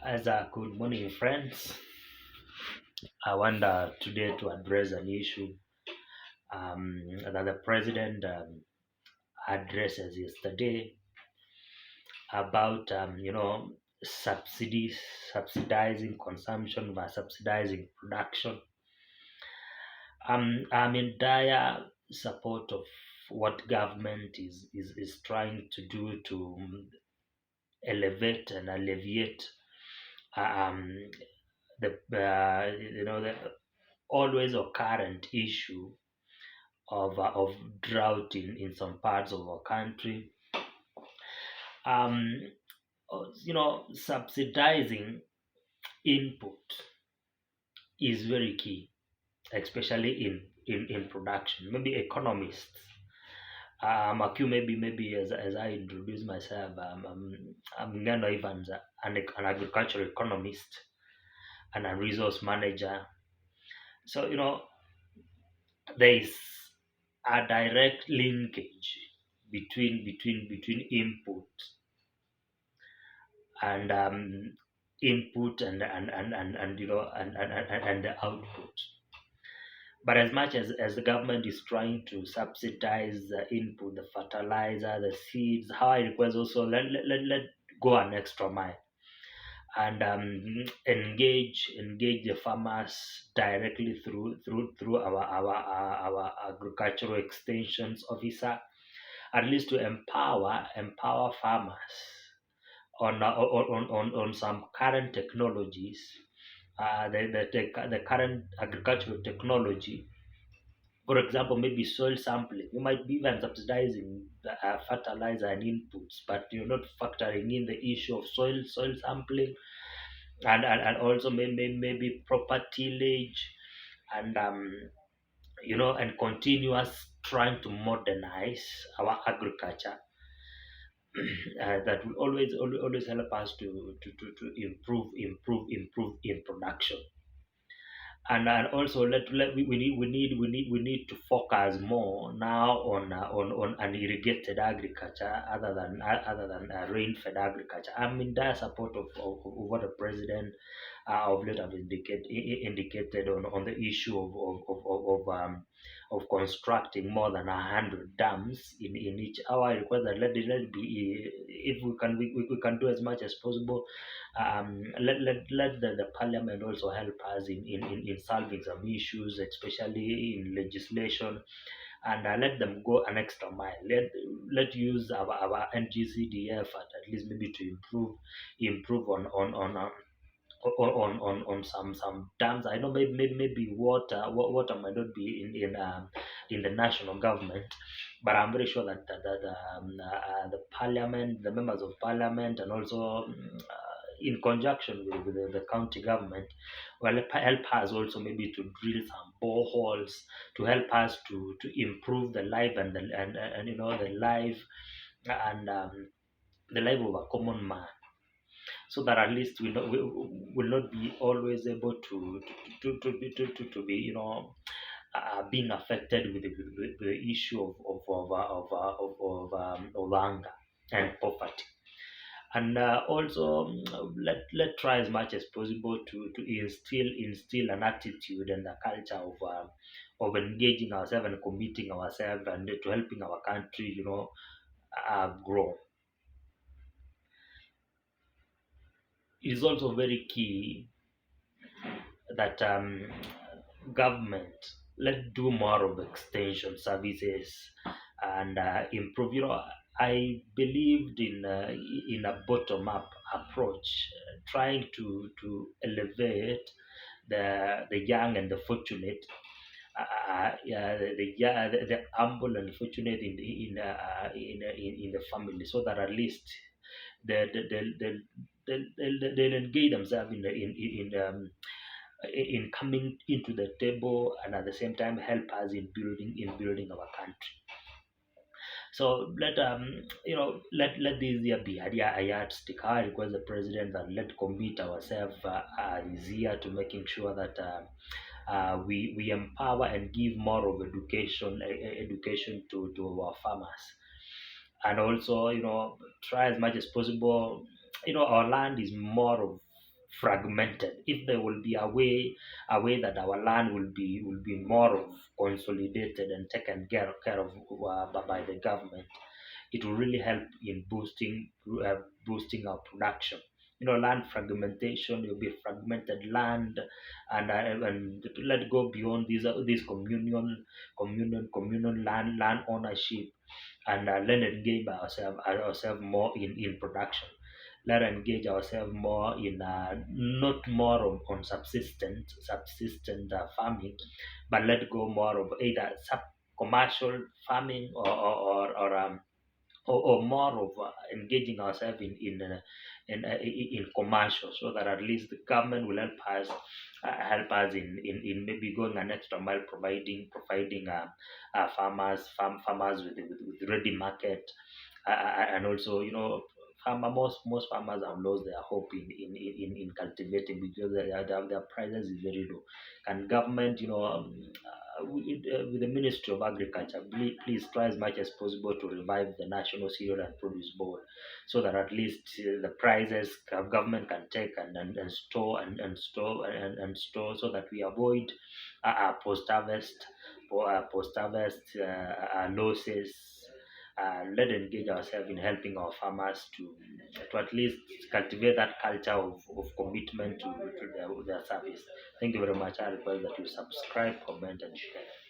As a good morning, friends. I want today to address an issue that the president addresses yesterday about subsidies, subsidizing consumption by subsidizing production. I'm in dire support of what government is trying to do to elevate and alleviate um, the always occurrent issue of drought in some parts of our country. Um, Subsidizing input is very key, especially in production. Maybe economists. Aku maybe as I introduce myself, I'm Ngano Evans, an agricultural economist and a resource manager. So there is a direct linkage between input and input and the output. But as much as the government is trying to subsidize the input, the fertilizer, the seeds, how I request also let go an extra mile and engage the farmers directly through our agricultural extensions officer, at least to empower farmers on some current technologies, the current agricultural technology. For example, maybe soil sampling. You might be even subsidizing the fertilizer and inputs, but you're not factoring in the issue of soil sampling and also maybe proper tillage and and continuous trying to modernize our agriculture. That will always help us to improve in production. And also we need to focus more now on an irrigated agriculture other than rain fed agriculture. I'm in dire support of what the president of late have indicated on the issue of constructing more than 100 dams in each hour. I request that let be, if we can do as much as possible. Let the parliament also help us in solving some issues, especially in legislation, and let them go an extra mile. Let use our NGCDF at least maybe to improve on some dams. I know maybe water might not be in the national government, but I'm very sure that the parliament, the members of parliament, and also in conjunction with the county government, will help us also maybe to drill some boreholes to help us to improve the life and the life and the life of a common man, so that at least we will not be always able to be being affected with the issue of anger and poverty. And also let try as much as possible to instill an attitude and a culture of engaging ourselves and committing ourselves and to helping our country grow. It is also very key that government let do more of extension services and improve. I believed in a bottom up approach, trying to elevate the young and the fortunate. Yeah, the humble and fortunate in the family, so that at least they'll engage themselves in coming into the table, and at the same time help us in building our country. So let this year be a yardstick. I request the president that let commit ourselves this year to making sure that we empower and give more of education to our farmers, and also try as much as possible. Our land is more of fragmented. If there will be a way that our land will be more of consolidated and taken care of by the government, it will really help in boosting our production. Land fragmentation, will be fragmented land, and let go beyond these communion land ownership, and let engage ourselves more in production. Let engage ourselves more in not more on subsistent farming, but let go more of either sub commercial farming, or more of engaging ourselves in commercial, so that at least the government will help us in maybe going an extra mile, providing farmers with ready market, and also, most farmers have lost their hope in cultivating, because their prices is very low. And government, with the Ministry of Agriculture, please try as much as possible to revive the National Cereal and Produce Board, so that at least the prices government can take and store and store, so that we avoid post harvest losses. Let engage ourselves in helping our farmers to at least cultivate that culture of commitment to their service. Thank you very much. I request that you subscribe, comment, and share.